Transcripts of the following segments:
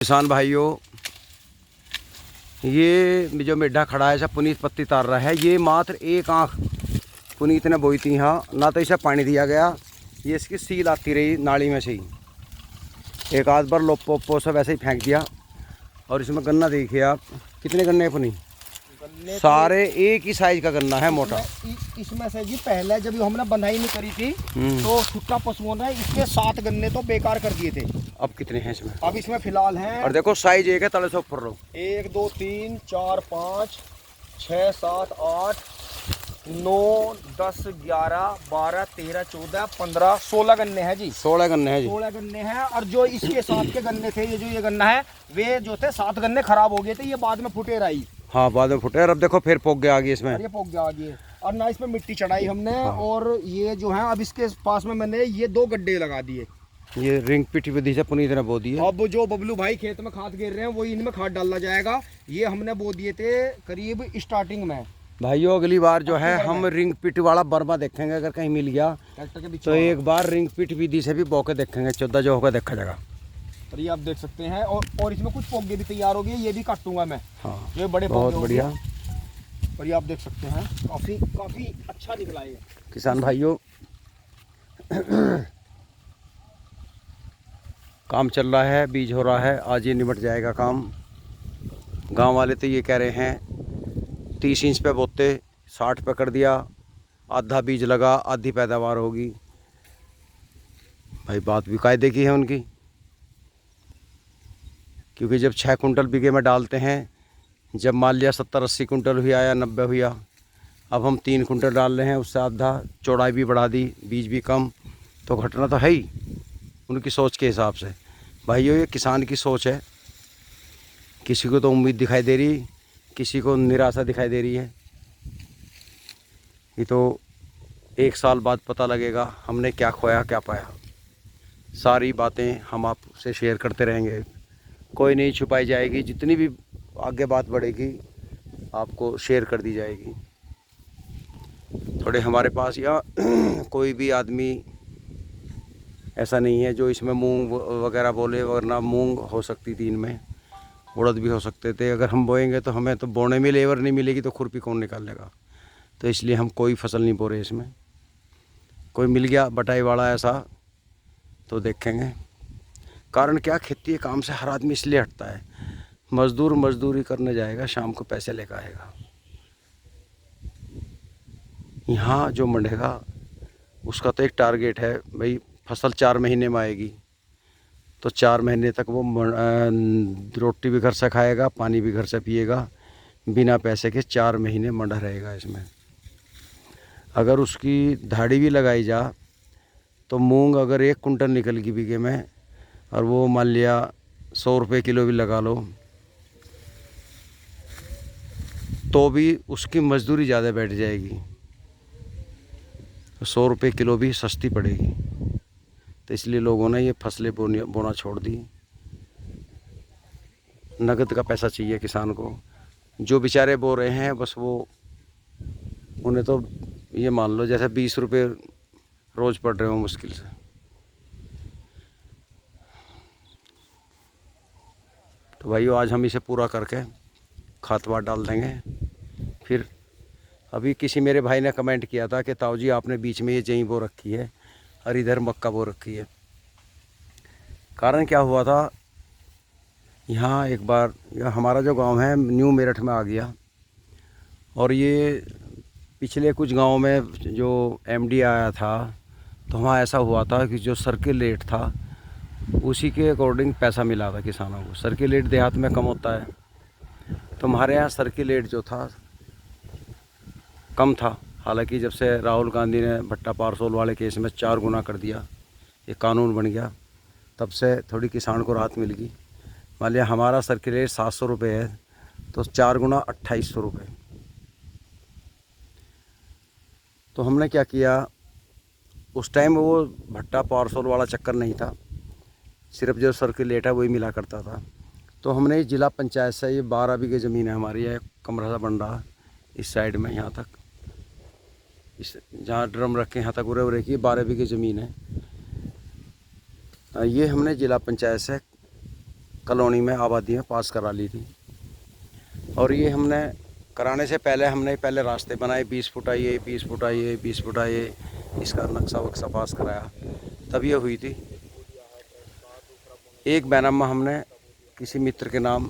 किसान भाइयों, ये जो मेढा खड़ा है सब पुनीत पत्ती तार रहा है। ये मात्र एक आँख पुनीत ने बोई थी यहाँ, ना तो इसे पानी दिया गया। ये इसकी सील आती रही नाली में से ही, एक आध बार लोपो सब ऐसे ही फेंक दिया। और इसमें गन्ना देखिए आप, कितने गन्ने हैं पुनी, सारे एक ही साइज का गन्ना है, मोटा। इसमें से जी पहले जब हमने बंधाई नहीं करी थी तो छुट्टा पशुओं ने इसके 7 गन्ने तो बेकार कर दिए थे। अब कितने हैं इसमें? अब इसमें फिलहाल हैं, और देखो साइज एक है, तले से ऊपर लो। 1 2 3 4 5 6 7 8 9 10 11 12 13 14 15 16 गन्ने हैं जी। 16 गन्ने हैं जी। 16 गन्ने हैं। और जो इसके साथ के गन्ने थे, ये गन्ना है, वे जो थे 7 गन्ने खराब हो गए थे, ये बाद में फुटे रही। हाँ, बाद में फुटे। और अब देखो फिर पोक गया आगे इसमें, और ये पोक गया आगे। और ना इसमें मिट्टी चढ़ाई हमने। हाँ। और ये जो है अब इसके पास में मैंने ये 2 गड्ढे लगा दिए। ये रिंग पिटी विधि से पुनीत ने बो दी है। अब जो बबलू भाई खेत में खाद गिर रहे हैं वही इनमें खाद डालना जाएगा। ये हमने बो दिए थे करीब स्टार्टिंग में। भाइयों, अगली बार जो है हम रिंग पिट वाला बर्मा देखेंगे, अगर कहीं मिल गया ट्रैक्टर के बीच तो एक बार रिंग पिट विधि से भी बो के देखेंगे, 14 जो होगा देखा जाएगा। और ये आप देख सकते हैं। और इसमें कुछ पोगे भी तैयार हो गए, ये भी काटूंगा मैं। हाँ, ये बड़े बहुत पोगे बढ़िया। और ये आप देख सकते हैं, काफी अच्छा निकला है किसान भाइयों, काम चल रहा है, बीज हो रहा है, आज ये निपट जाएगा काम। गांव वाले तो ये कह रहे हैं 30 इंच पे बोते, 60 पे कर दिया, आधा बीज लगा, आधी पैदावार होगी। भाई बात भी कायदे की है उनकी, क्योंकि जब 6 कुंटल बीघे में डालते हैं, जब मान लिया 70-80 कुंटल हुआ या 90 हुआ, अब हम 3 कुंटल डाल रहे हैं, उससे आधा चौड़ाई भी बढ़ा दी, बीज भी कम, तो घटना तो है ही उनकी सोच के हिसाब से। भाइयों, ये किसान की सोच है। किसी को तो उम्मीद दिखाई दे रही, किसी को निराशा दिखाई दे रही है। ये तो 1 साल बाद पता लगेगा हमने क्या खोया क्या पाया। सारी बातें हम आपसे शेयर करते रहेंगे, कोई नहीं छुपाई जाएगी। जितनी भी आगे बात बढ़ेगी आपको शेयर कर दी जाएगी। थोड़े हमारे पास या कोई भी आदमी ऐसा नहीं है जो इसमें मूंग वगैरह बोले, वरना मूंग हो सकती थी, इनमें उड़द भी हो सकते थे। अगर हम बोएंगे तो हमें तो बोने में लेबर नहीं मिलेगी, तो खुरपी कौन निकाल लेगा। तो इसलिए हम कोई फसल नहीं बो रहे इसमें। कोई मिल गया बटाई वाला ऐसा तो देखेंगे। कारण क्या, खेती के काम से हर आदमी इसलिए हटता है, मजदूर मजदूरी करने जाएगा, शाम को पैसे लेकर आएगा। यहाँ जो मंडेगा उसका तो एक टारगेट है, भाई फसल 4 महीने में आएगी, तो 4 महीने तक वो रोटी भी घर से खाएगा, पानी भी घर से पिएगा, बिना पैसे के 4 महीने मंडा रहेगा इसमें। अगर उसकी धाड़ी भी लगाई जा तो मूंग अगर 1 कुंटल निकल गई बीघे में, और वो मान लिया 100 रुपये किलो भी लगा लो, तो भी उसकी मजदूरी ज़्यादा बैठ जाएगी, तो 100 रुपये किलो भी सस्ती पड़ेगी। तो इसलिए लोगों ने ये फसलें बोना छोड़ दी। नगद का पैसा चाहिए किसान को। जो बेचारे बो रहे हैं, बस वो उन्हें तो ये मान लो जैसे 20 रुपये रोज़ पड़ रहे हो मुश्किल से। तो भाइयों, आज हम इसे पूरा करके खाद वाद डाल देंगे। फिर अभी किसी मेरे भाई ने कमेंट किया था कि ताऊ जी आपने बीच में ये जई बो रखी है और इधर मक्का बो रखी है। कारण क्या हुआ था, यहाँ एक बार हमारा जो गांव है न्यू मेरठ में आ गया, और ये पिछले कुछ गाँव में जो एमडी आया था, तो वहाँ ऐसा हुआ था कि जो सर्किल रेट था उसी के अकॉर्डिंग पैसा मिला था किसानों को। सर्किल रेट देहात में कम होता है, तो हमारे यहाँ सर्किल रेट जो था कम था। हालांकि जब से राहुल गांधी ने भट्टा पारसोल वाले केस में 4 गुना कर दिया, ये कानून बन गया, तब से थोड़ी किसान को राहत मिल गई। मान लिया हमारा सर्किल रेट 700 रुपये है, तो 4 गुना 2800 रुपये। तो हमने क्या किया, उस टाइम वो भट्टा पारसोल वाला चक्कर नहीं था, सिर्फ जो सर्किल रेट है वही मिला करता था। तो हमने जिला पंचायत से, ये 12 बीघे ज़मीन है हमारी, है कमरा सा बन रहा इस साइड में, यहाँ तक, इस जहाँ ड्रम रखे यहाँ तक उरे उरे की 12 बीघे ज़मीन है। ये हमने जिला पंचायत से कॉलोनी में आबादी में पास करा ली थी। और ये हमने कराने से पहले हमने पहले रास्ते बनाए, 20 फुट आइए, 20 फुट आइए, 20 फुट आइए, इसका नक्शा वक्शा पास कराया, तब ये हुई थी। एक बैनामा हमने किसी मित्र के नाम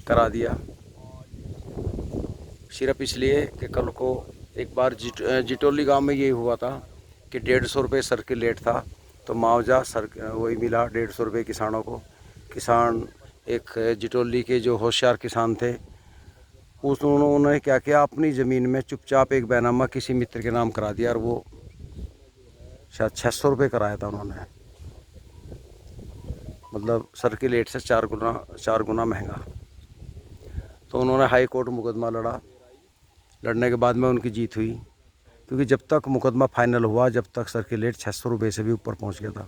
करा दिया, सिर्फ इसलिए कि कल को एक बार जिटोली गांव में ये हुआ था कि 150 रुपये सर्किल रेट था, तो मुआवजा वही मिला 150 रुपये किसानों को। किसान एक जिटोली के जो होशियार किसान थे, उन्होंने क्या किया, अपनी ज़मीन में चुपचाप एक बैनामा किसी मित्र के नाम करा दिया, और वो शायद 600 रुपये कराया था उन्होंने, मतलब सर्किल रेट से 4 गुना महंगा। तो उन्होंने हाई कोर्ट मुकदमा लड़ने के बाद में उनकी जीत हुई, क्योंकि जब तक मुकदमा फाइनल हुआ, जब तक सर्किल रेट 600 रुपये से भी ऊपर पहुंच गया था,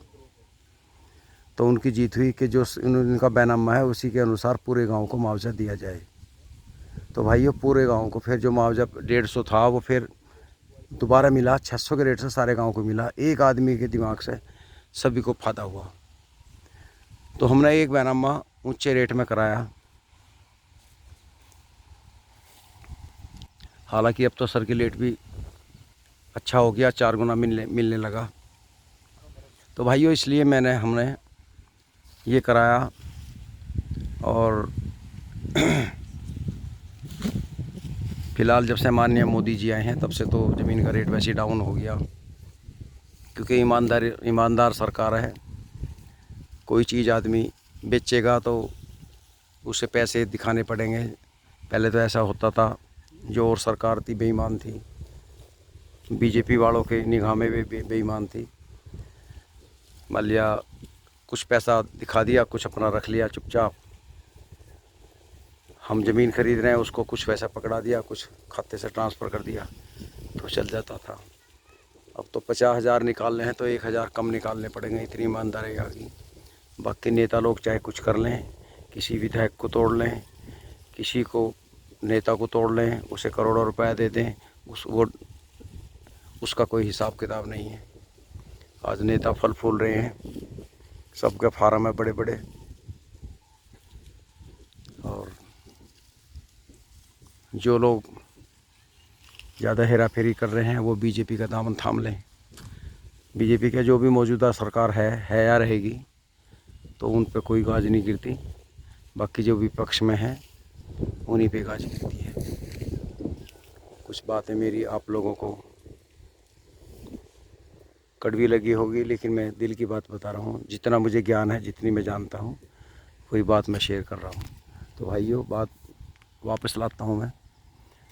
तो उनकी जीत हुई कि जो इनका बैनामा है उसी के अनुसार पूरे गांव को मुआवजा दिया जाए। तो भाइयों, पूरे गांव को फिर जो मुआवजा 150 था वो फिर दोबारा मिला, 600 के रेट से सारे गांव को मिला। एक आदमी के दिमाग से सभी को फायदा हुआ। तो हमने एक बैनामा ऊंचे रेट में कराया। हालांकि अब तो सर्किल रेट भी अच्छा हो गया, 4 गुना मिलने लगा। तो भाइयों, इसलिए हमने ये कराया। और फ़िलहाल जब से माननीय मोदी जी आए हैं, तब से तो ज़मीन का रेट वैसे डाउन हो गया, क्योंकि ईमानदार सरकार है। कोई चीज़ आदमी बेचेगा तो उसे पैसे दिखाने पड़ेंगे। पहले तो ऐसा होता था, जो और सरकार थी बेईमान थी, बीजेपी वालों के निगाह में भी बेईमान थी। मान लिया कुछ पैसा दिखा दिया, कुछ अपना रख लिया चुपचाप। हम ज़मीन खरीद रहे हैं, उसको कुछ पैसा पकड़ा दिया, कुछ खाते से ट्रांसफ़र कर दिया, तो चल जाता था। अब तो 50,000 निकालने हैं तो 1,000 कम निकालने पड़ेंगे, इतनी ईमानदारी आ गई। बाकी नेता लोग चाहे कुछ कर लें, किसी विधायक को तोड़ लें, किसी को नेता को तोड़ लें, उसे करोड़ों रुपए दे दें, उसका कोई हिसाब किताब नहीं है। आज नेता फल फूल रहे हैं, सबके फार्म है बड़े बड़े, और जो लोग ज़्यादा हेरा फेरी कर रहे हैं वो बीजेपी का दामन थाम लें। बीजेपी का जो भी मौजूदा सरकार है या रहेगी, तो उन पे कोई गाज नहीं गिरती। बाकी जो विपक्ष में है उन्हीं पे गाज गिरती है। कुछ बातें मेरी आप लोगों को कड़वी लगी होगी, लेकिन मैं दिल की बात बता रहा हूँ। जितना मुझे ज्ञान है, जितनी मैं जानता हूँ, वही बात मैं शेयर कर रहा हूँ। तो भाइयों, बात वापस लाता हूँ मैं।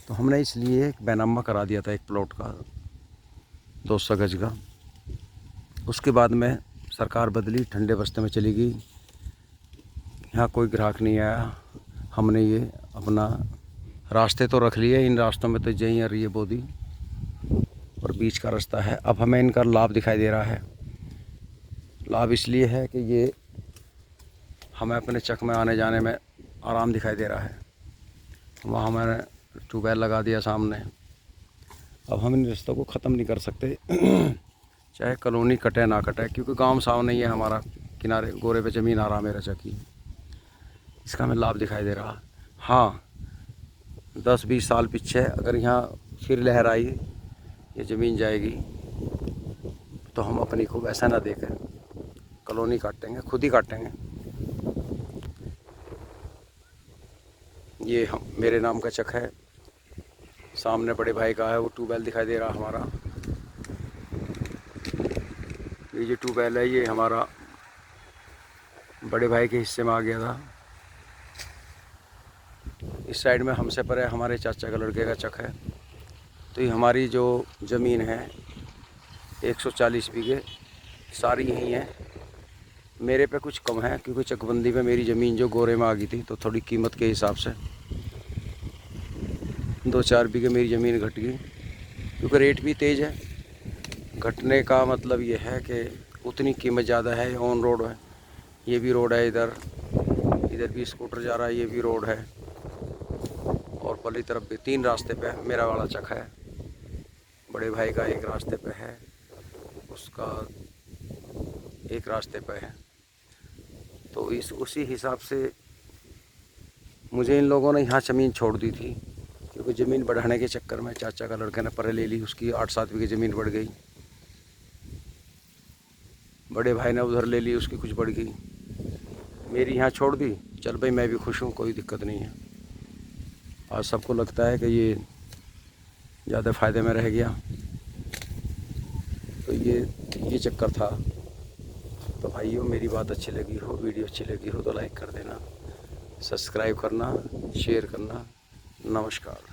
तो हमने इसलिए एक बैनामा करा दिया था एक प्लॉट का 200 गज का। उसके बाद में सरकार बदली, ठंडे बस्ते में चली गई, यहाँ कोई ग्राहक नहीं आया। हमने ये अपना रास्ते तो रख लिए, इन रास्तों में तो जई और ये बोदी और बीच का रास्ता है। अब हमें इनका लाभ दिखाई दे रहा है। लाभ इसलिए है कि ये हमें अपने चक में आने जाने में आराम दिखाई दे रहा है। वहाँ मैंने ट्यूबवेल लगा दिया सामने। अब हम इन रास्तों को ख़त्म नहीं कर सकते चाहे कॉलोनी कटे ना कटे, क्योंकि गांव सामने ही है हमारा, किनारे गोरे पे ज़मीन आ रहा मेरा चकी, इसका हमें लाभ दिखाई दे रहा। हाँ, 10-20 साल पीछे अगर यहाँ फिर लहर आई, ये ज़मीन जाएगी, तो हम अपनी को ऐसा ना देखें, कॉलोनी काटेंगे, खुद ही काटेंगे। ये मेरे नाम का चक है, सामने बड़े भाई का है, वो ट्यूबवेल दिखाई दे रहा हमारा। ये जो ट्यूबवेल है ये हमारा बड़े भाई के हिस्से में आ गया था। इस साइड में हमसे परे हमारे चाचा का लड़के का चक है। तो ये हमारी जो ज़मीन है 140 बीघे सारी यही है। मेरे पे कुछ कम है, क्योंकि चकबंदी में मेरी ज़मीन जो गोरे में आ गई थी, तो थोड़ी कीमत के हिसाब से 2-4 बीघे मेरी ज़मीन घट गई, क्योंकि रेट भी तेज़ है। घटने का मतलब ये है कि उतनी कीमत ज़्यादा है। ऑन रोड है, ये भी रोड है, इधर भी स्कूटर जा रहा है, ये भी रोड है, और पल्ली तरफ भी 3 रास्ते पे मेरा वाला चक है। बड़े भाई का एक रास्ते पे है, उसका एक रास्ते पे है। तो उसी हिसाब से मुझे इन लोगों ने यहाँ ज़मीन छोड़ दी थी, क्योंकि ज़मीन बढ़ाने के चक्कर में चाचा का लड़के ने परे ले ली, उसकी 8-7 बीघे ज़मीन बढ़ गई। बड़े भाई ने उधर ले ली, उसकी कुछ बढ़ गई। मेरी यहाँ छोड़ दी, चल भाई मैं भी खुश हूँ, कोई दिक्कत नहीं है। आज सबको लगता है कि ये ज़्यादा फ़ायदे में रह गया, तो ये चक्कर था। तो भाइयों, मेरी बात अच्छी लगी हो, वीडियो अच्छी लगी हो तो लाइक कर देना, सब्सक्राइब करना, शेयर करना। नमस्कार।